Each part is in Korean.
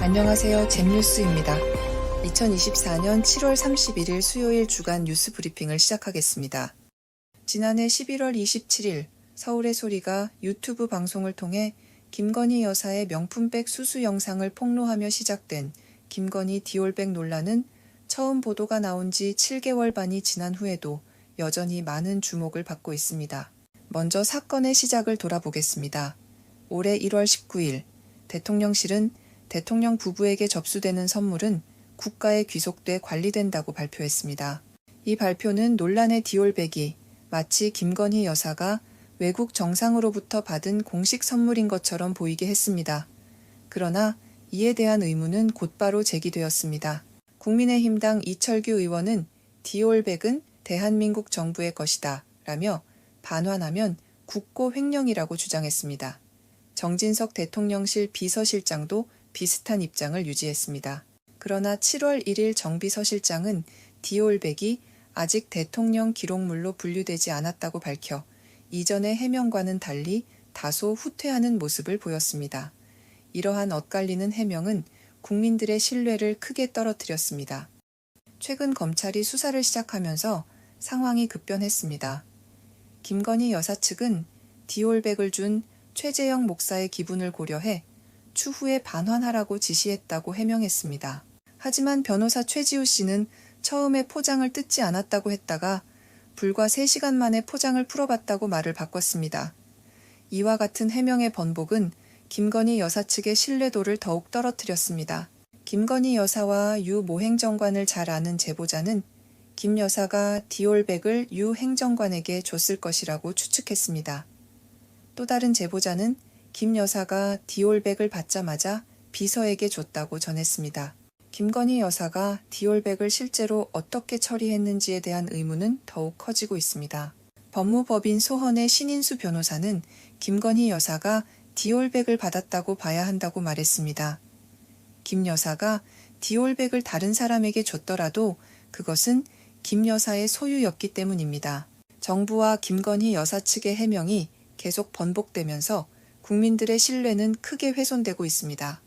안녕하세요. 잼뉴스입니다. 2024년 7월 31일 수요일 주간 뉴스 브리핑을 시작하겠습니다. 지난해 11월 27일 서울의 소리가 유튜브 방송을 통해 김건희 여사의 명품백 수수 영상을 폭로하며 시작된 김건희 디올백 논란은 처음 보도가 나온 지 7개월 반이 지난 후에도 여전히 많은 주목을 받고 있습니다. 먼저 사건의 시작을 돌아보겠습니다. 올해 1월 19일 대통령실은 대통령 부부에게 접수되는 선물은 국가에 귀속돼 관리된다고 발표했습니다. 이 발표는 논란의 디올백이 마치 김건희 여사가 외국 정상으로부터 받은 공식 선물인 것처럼 보이게 했습니다. 그러나 이에 대한 의문은 곧바로 제기되었습니다. 국민의힘당 이철규 의원은 디올백은 대한민국 정부의 것이다 라며 반환하면 국고 횡령이라고 주장했습니다. 정진석 대통령실 비서실장도 비슷한 입장을 유지했습니다. 그러나 7월 1일 정비서실장은 디올백이 아직 대통령 기록물로 분류되지 않았다고 밝혀 이전의 해명과는 달리 다소 후퇴하는 모습을 보였습니다. 이러한 엇갈리는 해명은 국민들의 신뢰를 크게 떨어뜨렸습니다. 최근 검찰이 수사를 시작하면서 상황이 급변했습니다. 김건희 여사 측은 디올백을 준 최재형 목사의 기분을 고려해 추후에 반환하라고 지시했다고 해명했습니다. 하지만 변호사 최지우 씨는 처음에 포장을 뜯지 않았다고 했다가 불과 3시간 만에 포장을 풀어봤다고 말을 바꿨습니다. 이와 같은 해명의 번복은 김건희 여사 측의 신뢰도를 더욱 떨어뜨렸습니다. 김건희 여사와 유 모 행정관을 잘 아는 제보자는 김 여사가 디올백을 유 행정관에게 줬을 것이라고 추측했습니다. 또 다른 제보자는 김 여사가 디올백을 받자마자 비서에게 줬다고 전했습니다. 김건희 여사가 디올백을 실제로 어떻게 처리했는지에 대한 의문은 더욱 커지고 있습니다. 법무법인 소헌의 신인수 변호사는 김건희 여사가 디올백을 받았다고 봐야 한다고 말했습니다. 김 여사가 디올백을 다른 사람에게 줬더라도 그것은 김 여사의 소유였기 때문입니다. 정부와 김건희 여사 측의 해명이 계속 번복되면서 국민들의 신뢰는 크게 훼손되고 있습니다.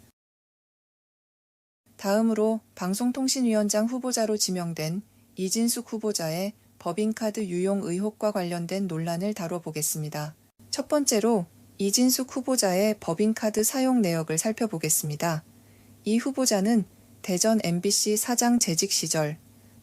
다음으로 방송통신위원장 후보자로 지명된 이진숙 후보자의 법인카드 유용 의혹과 관련된 논란을 다뤄보겠습니다. 첫 번째로 이진숙 후보자의 법인카드 사용 내역을 살펴보겠습니다. 이 후보자는 대전 MBC 사장 재직 시절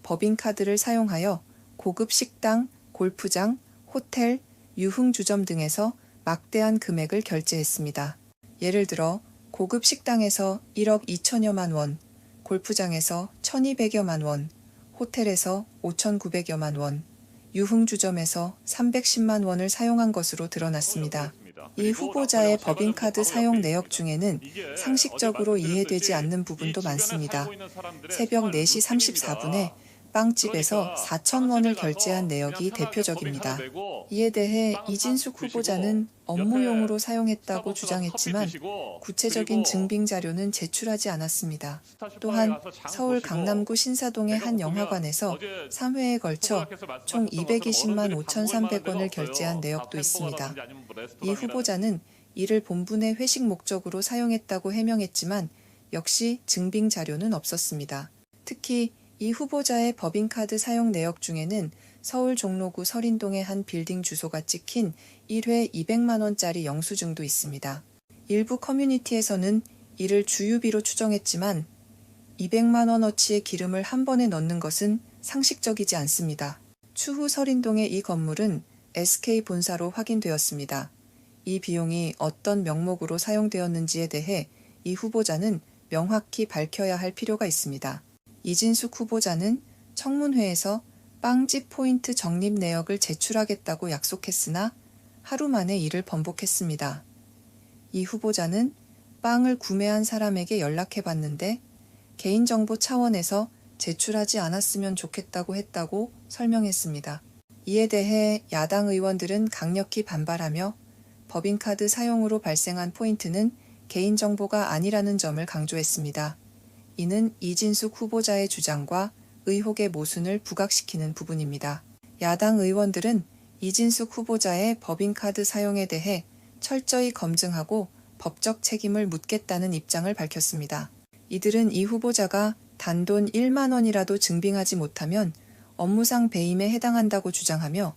법인카드를 사용하여 고급 식당, 골프장, 호텔, 유흥주점 등에서 막대한 금액을 결제했습니다. 예를 들어 고급 식당에서 1억 2천여만 원, 골프장에서 1,200여만 원, 호텔에서 5,900여만 원, 유흥주점에서 310만 원을 사용한 것으로 드러났습니다. 이 후보자의 법인카드 사용 내역 중에는 상식적으로 이해되지 않는 부분도 많습니다. 새벽 4시 34분에 빵집에서 4,000원을 결제한 내역이 대표적입니다. 이에 대해 이진숙 후보자는 업무용으로 사용했다고 주장했지만 구체적인 증빙 자료는 제출하지 않았습니다. 또한 서울 강남구 신사동의 한 영화관에서 3회에 걸쳐 총 220만 5,300원을 결제한 내역도 있습니다. 이 후보자는 이를 본분의 회식 목적으로 사용했다고 해명했지만 역시 증빙 자료는 없었습니다. 특히 이 후보자의 법인카드 사용 내역 중에는 서울 종로구 설인동의 한 빌딩 주소가 찍힌 1회 200만 원짜리 영수증도 있습니다. 일부 커뮤니티에서는 이를 주유비로 추정했지만 200만 원어치의 기름을 한 번에 넣는 것은 상식적이지 않습니다. 추후 설인동의 이 건물은 SK 본사로 확인되었습니다. 이 비용이 어떤 명목으로 사용되었는지에 대해 이 후보자는 명확히 밝혀야 할 필요가 있습니다. 이진숙 후보자는 청문회에서 빵집 포인트 적립 내역을 제출하겠다고 약속했으나 하루 만에 이를 번복했습니다. 이 후보자는 빵을 구매한 사람에게 연락해봤는데 개인정보 차원에서 제출하지 않았으면 좋겠다고 했다고 설명했습니다. 이에 대해 야당 의원들은 강력히 반발하며 법인카드 사용으로 발생한 포인트는 개인정보가 아니라는 점을 강조했습니다. 이는 이진숙 후보자의 주장과 의혹의 모순을 부각시키는 부분입니다. 야당 의원들은 이진숙 후보자의 법인카드 사용에 대해 철저히 검증하고 법적 책임을 묻겠다는 입장을 밝혔습니다. 이들은 이 후보자가 단돈 1만 원이라도 증빙하지 못하면 업무상 배임에 해당한다고 주장하며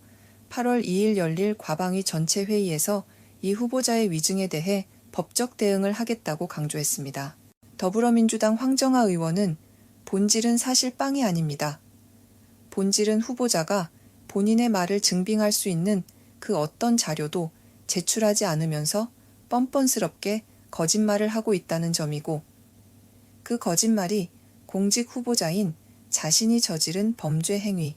8월 2일 열릴 과방위 전체 회의에서 이 후보자의 위증에 대해 법적 대응을 하겠다고 강조했습니다. 더불어민주당 황정아 의원은 본질은 사실 빵이 아닙니다. 본질은 후보자가 본인의 말을 증빙할 수 있는 그 어떤 자료도 제출하지 않으면서 뻔뻔스럽게 거짓말을 하고 있다는 점이고, 그 거짓말이 공직 후보자인 자신이 저지른 범죄 행위,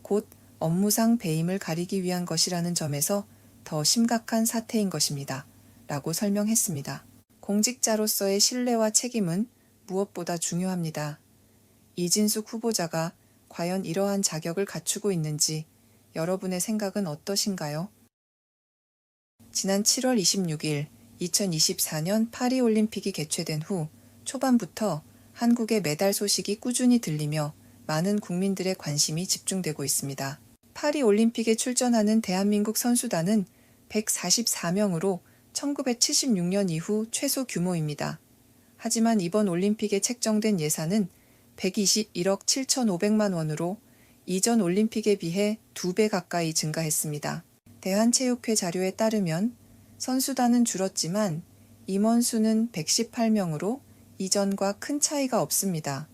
곧 업무상 배임을 가리기 위한 것이라는 점에서 더 심각한 사태인 것입니다. 라고 설명했습니다. 공직자로서의 신뢰와 책임은 무엇보다 중요합니다. 이진숙 후보자가 과연 이러한 자격을 갖추고 있는지 여러분의 생각은 어떠신가요? 지난 7월 26일 2024년 파리올림픽이 개최된 후 초반부터 한국의 메달 소식이 꾸준히 들리며 많은 국민들의 관심이 집중되고 있습니다. 파리올림픽에 출전하는 대한민국 선수단은 144명으로 1976년 이후 최소 규모입니다. 하지만 이번 올림픽에 책정된 예산은 121억 7,500만 원으로 이전 올림픽에 비해 2배 가까이 증가했습니다. 대한체육회 자료에 따르면 선수단은 줄었지만 임원 수는 118명으로 이전과 큰 차이가 없습니다.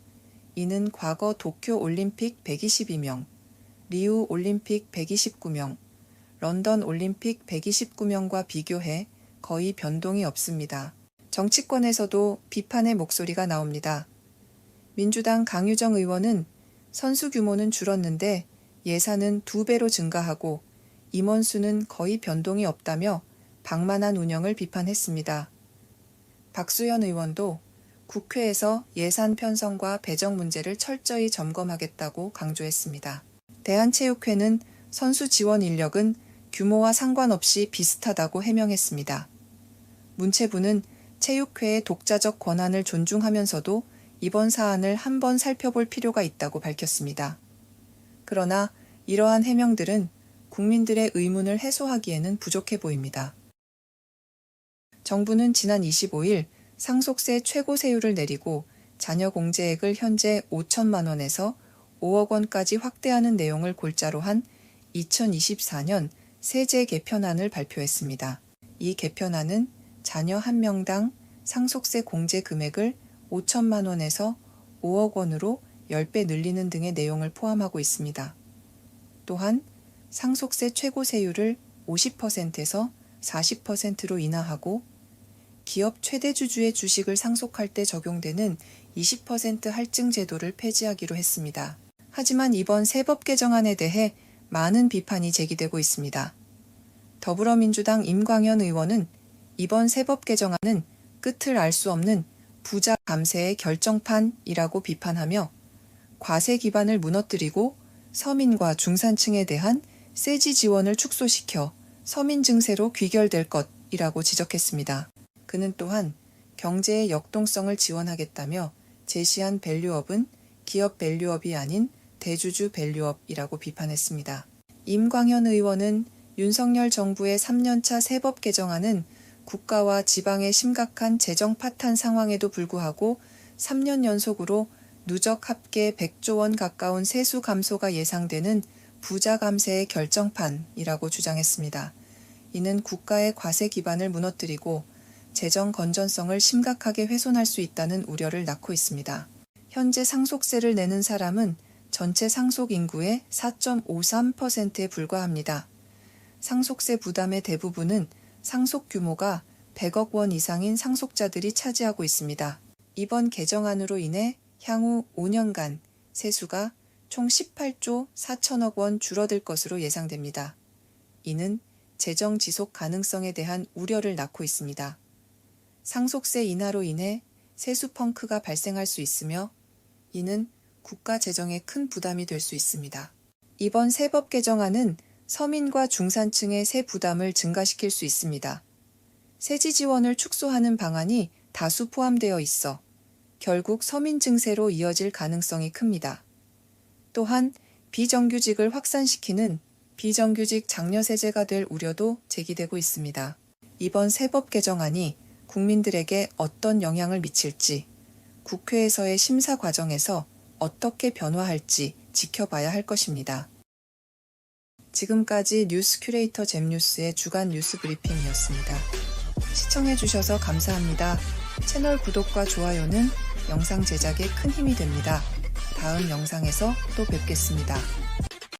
이는 과거 도쿄 올림픽 122명, 리우 올림픽 129명, 런던 올림픽 129명과 비교해 거의 변동이 없습니다. 정치권에서도 비판의 목소리가 나옵니다. 민주당 강유정 의원은 선수 규모는 줄었는데 예산은 2배로 증가하고 임원 수는 거의 변동이 없다며 방만한 운영을 비판했습니다. 박수현 의원도 국회에서 예산 편성과 배정 문제를 철저히 점검하겠다고 강조했습니다. 대한체육회는 선수 지원 인력은 규모와 상관없이 비슷하다고 해명했습니다. 문체부는 체육회의 독자적 권한을 존중하면서도 이번 사안을 한번 살펴볼 필요가 있다고 밝혔습니다. 그러나 이러한 해명들은 국민들의 의문을 해소하기에는 부족해 보입니다. 정부는 지난 25일 상속세 최고세율을 내리고 자녀 공제액을 현재 5천만 원에서 5억 원까지 확대하는 내용을 골자로 한 2024년 세제 개편안을 발표했습니다. 이 개편안은 자녀 1명당 상속세 공제 금액을 5천만 원에서 5억 원으로 10배 늘리는 등의 내용을 포함하고 있습니다. 또한 상속세 최고세율을 50%에서 40%로 인하하고 기업 최대 주주의 주식을 상속할 때 적용되는 20% 할증 제도를 폐지하기로 했습니다. 하지만 이번 세법 개정안에 대해 많은 비판이 제기되고 있습니다. 더불어민주당 임광현 의원은 이번 세법 개정안은 끝을 알 수 없는 부자 감세의 결정판이라고 비판하며 과세 기반을 무너뜨리고 서민과 중산층에 대한 세지 지원을 축소시켜 서민 증세로 귀결될 것이라고 지적했습니다. 그는 또한 경제의 역동성을 지원하겠다며 제시한 밸류업은 기업 밸류업이 아닌 대주주 밸류업이라고 비판했습니다. 임광현 의원은 윤석열 정부의 3년차 세법 개정안은 국가와 지방의 심각한 재정 파탄 상황에도 불구하고 3년 연속으로 누적 합계 100조 원 가까운 세수 감소가 예상되는 부자 감세의 결정판이라고 주장했습니다. 이는 국가의 과세 기반을 무너뜨리고 재정 건전성을 심각하게 훼손할 수 있다는 우려를 낳고 있습니다. 현재 상속세를 내는 사람은 전체 상속 인구의 4.53%에 불과합니다. 상속세 부담의 대부분은 상속 규모가 100억 원 이상인 상속자들이 차지하고 있습니다. 이번 개정안으로 인해 향후 5년간 세수가 총 18조 4천억 원 줄어들 것으로 예상됩니다. 이는 재정 지속 가능성에 대한 우려를 낳고 있습니다. 상속세 인하로 인해 세수 펑크가 발생할 수 있으며 이는 국가 재정에 큰 부담이 될 수 있습니다. 이번 세법 개정안은 서민과 중산층의 세 부담을 증가시킬 수 있습니다. 세지 지원을 축소하는 방안이 다수 포함되어 있어 결국 서민 증세로 이어질 가능성이 큽니다. 또한 비정규직을 확산시키는 비정규직 장려세제가 될 우려도 제기되고 있습니다. 이번 세법 개정안이 국민들에게 어떤 영향을 미칠지 국회에서의 심사 과정에서 어떻게 변화할지 지켜봐야 할 것입니다. 지금까지 뉴스 큐레이터 잼뉴스의 주간 뉴스 브리핑이었습니다. 시청해주셔서 감사합니다. 채널 구독과 좋아요는 영상 제작에 큰 힘이 됩니다. 다음 영상에서 또 뵙겠습니다.